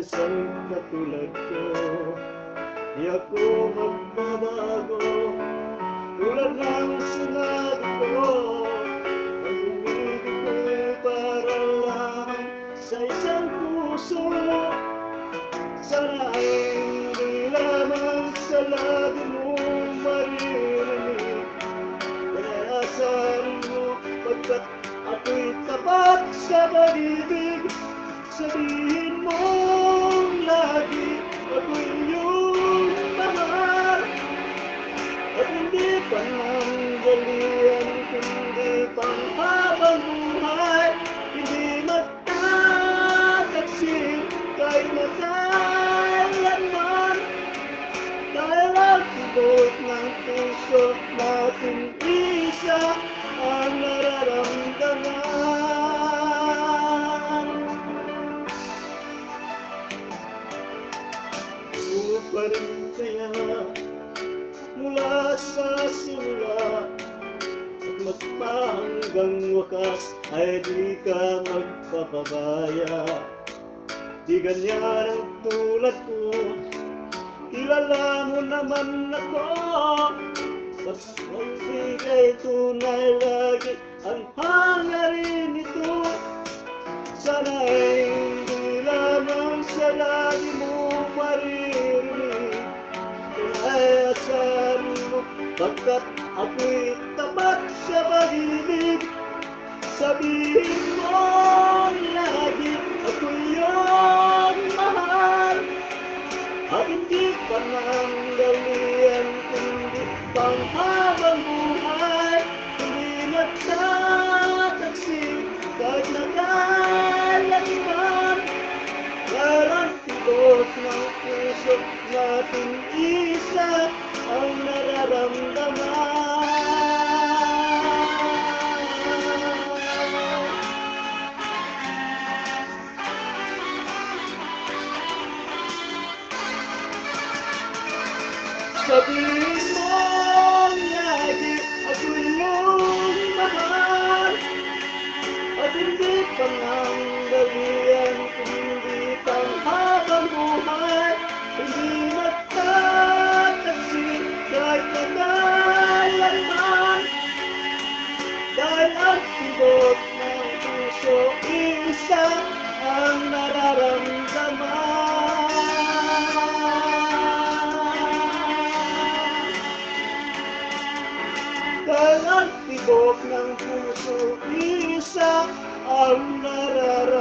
isang katulad ko. Di ako magbabago, tulad ng sinabi ko. Ang umibig ko'y para lang sa isang puso. Sana ay hindi lamang sa labi mo maririnig. Panayasan mo pagkat ako'y tapat sa pag-ibig. Sabihin mong lagi ako'y iyong mahal. At hindi pananggalian kundi panghabang buhay. Hindi magtataksil kahit magkailanman. Dahil ang tibok ng puso natin isa ang nararamdaman. Pa rin kaya mula sa simula at magpahanggang wakas ay di ka magpapabaya. Di ganyan ang tulad ko, kilala mo naman ako. Pag magbigay tunay lagi ang hangarin ito. Sana ay hindi lamang sa lagi mo maririnig. Panayasan mo pagkat ako'y tapat sa pag-ibig. Sabihin mo lagi ako'y iyong mahal. At hindi pananggalian kundi panghabang buhay. Hindi nagtataksil kahit nagkailanman. Dahil ang tibok ng puso natin isa ang nararamdaman. Sabihin mo lagi ako'y iyong mahal. At hindi pananggalian kundi panghabang buhay. Hindi magtataksil kahit magkailanman. Dahil ang tibok ng puso isa ang nararamdaman. Dahil ang tibok ng puso isa ang nararamdaman.